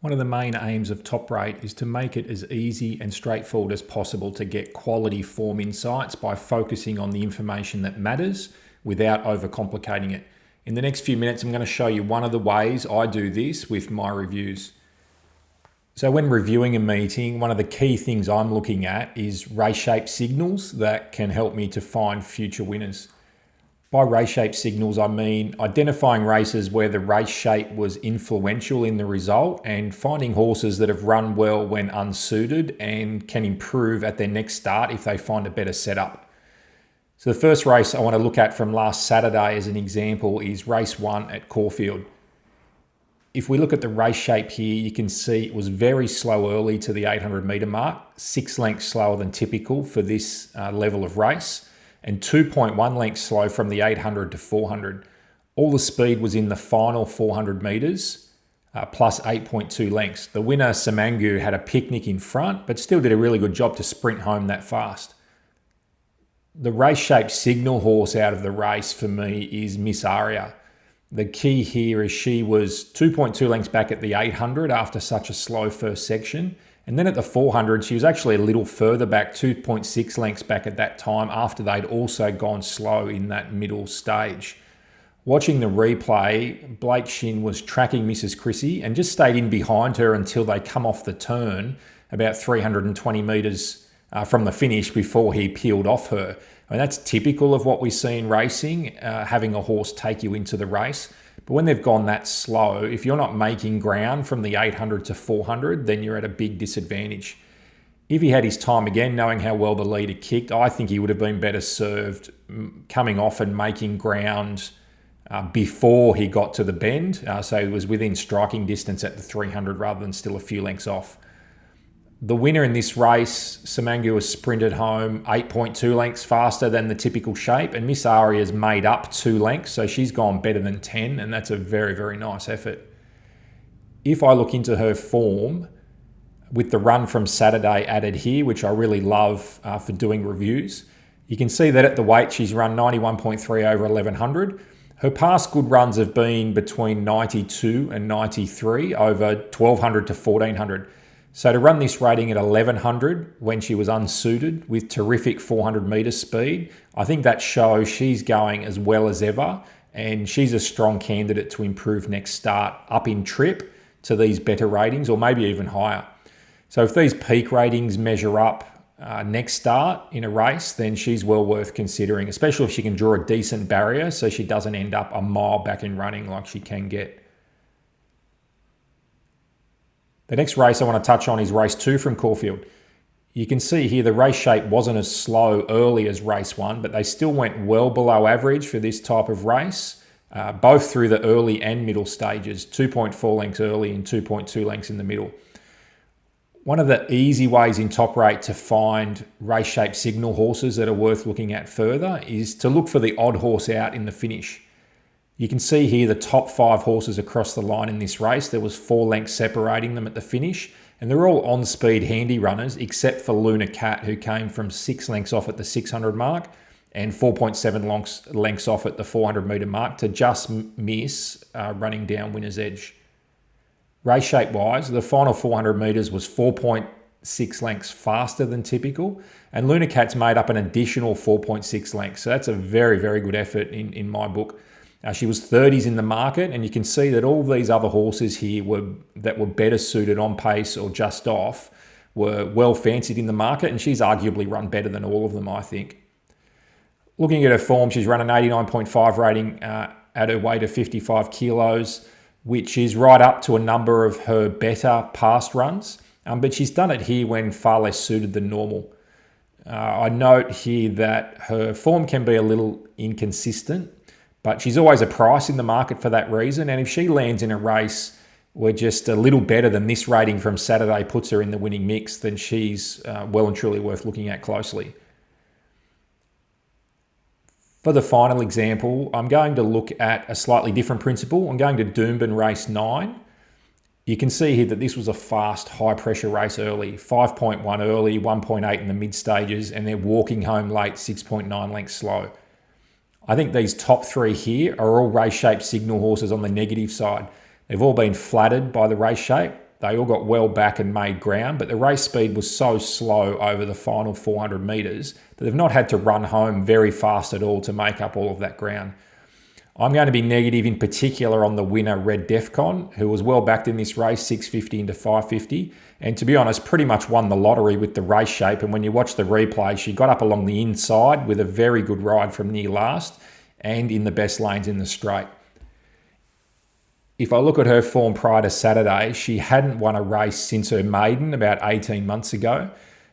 One of the main aims of TopRate is to make it as easy and straightforward as possible to get quality form insights by focusing on the information that matters without overcomplicating it. In the next few minutes, I'm going to show you one of the ways I do this with my reviews. So when reviewing a meeting, one of the key things I'm looking at is race shape signals that can help me to find future winners. By race shape signals, I mean identifying races where the race shape was influential in the result and finding horses that have run well when unsuited and can improve at their next start if they find a better setup. So the first race I want to look at from last Saturday as an example is race 1 at Caulfield. If we look at the race shape here, you can see it was very slow early to the 800 metre mark, 6 lengths slower than typical for this level of race, and 2.1 lengths slow from the 800 to 400. All the speed was in the final 400 metres, plus 8.2 lengths. The winner, Samangu, had a picnic in front, but still did a really good job to sprint home that fast. The race shape signal horse out of the race for me is Miss Aria. The key here is she was 2.2 lengths back at the 800 after such a slow first section. And then at the 400, she was actually a little further back, 2.6 lengths back at that time after they'd also gone slow in that middle stage. Watching the replay, Blake Shin was tracking Mrs. Chrissy and just stayed in behind her until they come off the turn about 320 metres from the finish before he peeled off her. I mean, that's typical of what we see in racing, having a horse take you into the race. But when they've gone that slow, if you're not making ground from the 800 to 400, then you're at a big disadvantage. If he had his time again, knowing how well the leader kicked, I think he would have been better served coming off and making ground before he got to the bend. So he was within striking distance at the 300 rather than still a few lengths off. The winner in this race, Samangu, was sprinted home 8.2 lengths faster than the typical shape, and Miss Aria's made up 2 lengths, so she's gone better than 10, and that's a very, very nice effort. If I look into her form, with the run from Saturday added here, which I really love for doing reviews, you can see that at the weight she's run 91.3 over 1100. Her past good runs have been between 92 and 93 over 1200 to 1400. So to run this rating at 1100 when she was unsuited with terrific 400 metre speed, I think that shows she's going as well as ever, and she's a strong candidate to improve next start up in trip to these better ratings or maybe even higher. So if these peak ratings measure up next start in a race, then she's well worth considering, especially if she can draw a decent barrier so she doesn't end up a mile back in running like she can get. The next race I want to touch on is race 2 from Caulfield. You can see here the race shape wasn't as slow early as race 1, but they still went well below average for this type of race, both through the early and middle stages, 2.4 lengths early and 2.2 lengths in the middle. One of the easy ways in TopRate to find race shape signal horses that are worth looking at further is to look for the odd horse out in the finish. You can see here the top 5 horses across the line in this race. There was 4 lengths separating them at the finish, and they're all on-speed handy runners except for Luna Cat, who came from 6 lengths off at the 600 mark and 4.7 lengths off at the 400 metre mark to just miss running down winner's edge. Race shape-wise, the final 400 metres was 4.6 lengths faster than typical, and Luna Cat's made up an additional 4.6 lengths. So that's a very, very good effort in my book. She was 30s in the market, and you can see that all these other horses here that were better suited on pace or just off were well fancied in the market, and she's arguably run better than all of them, I think. Looking at her form, she's run an 89.5 rating at her weight of 55 kilos, which is right up to a number of her better past runs, but she's done it here when far less suited than normal. I note here that her form can be a little inconsistent, but she's always a price in the market for that reason. And if she lands in a race where just a little better than this rating from Saturday puts her in the winning mix, then she's well and truly worth looking at closely. For the final example, I'm going to look at a slightly different principle. I'm going to Doomben race 9. You can see here that this was a fast, high-pressure race early. 5.1 early, 1.8 in the mid-stages, and they're walking home late, 6.9 lengths slow. I think these top 3 here are all race shape signal horses on the negative side. They've all been flattered by the race shape. They all got well back and made ground, but the race speed was so slow over the final 400 metres that they've not had to run home very fast at all to make up all of that ground. I'm going to be negative in particular on the winner, Red Defcon, who was well backed in this race, 650 into 550. And to be honest, pretty much won the lottery with the race shape. And when you watch the replay, she got up along the inside with a very good ride from near last and in the best lanes in the straight. If I look at her form prior to Saturday, she hadn't won a race since her maiden about 18 months ago.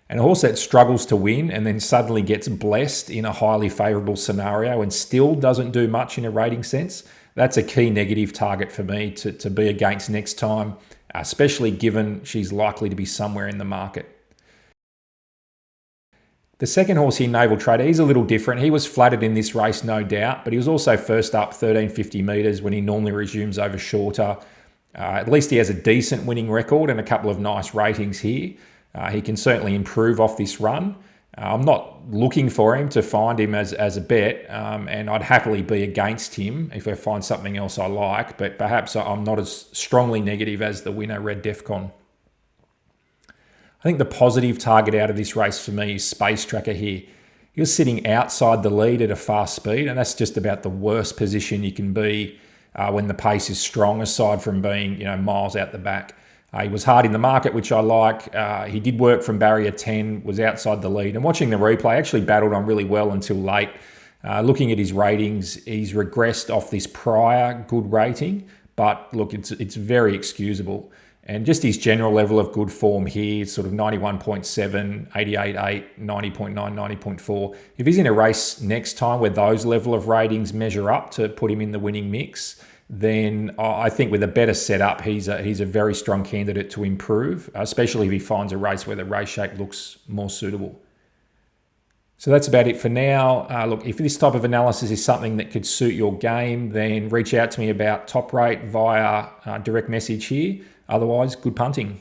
And a horse that struggles to win and then suddenly gets blessed in a highly favourable scenario and still doesn't do much in a rating sense, that's a key negative target for me to be against next time, especially given she's likely to be somewhere in the market. The second horse here, Naval Trader, he's a little different. He was flattered in this race, no doubt, but he was also first up 1350 metres when he normally resumes over shorter. At least he has a decent winning record and a couple of nice ratings here. He can certainly improve off this run. I'm not looking for him to find him as a bet, and I'd happily be against him if I find something else I like, but perhaps I'm not as strongly negative as the winner, Red Defcon. I think the positive target out of this race for me is Space Tracker here. He was sitting outside the lead at a fast speed, and that's just about the worst position you can be when the pace is strong, aside from being miles out the back. He was hard in the market, which I like. He did work from barrier 10, was outside the lead. And watching the replay, actually battled on really well until late. Looking at his ratings, he's regressed off this prior good rating. But look, it's very excusable. And just his general level of good form here, sort of 91.7, 88.8, 90.9, 90.4. If he's in a race next time where those level of ratings measure up to put him in the winning mix, then I think with a better setup, he's a very strong candidate to improve, especially if he finds a race where the race shape looks more suitable. So that's about it for now. Look, if this type of analysis is something that could suit your game, then reach out to me about TopRate via direct message here. Otherwise, good punting.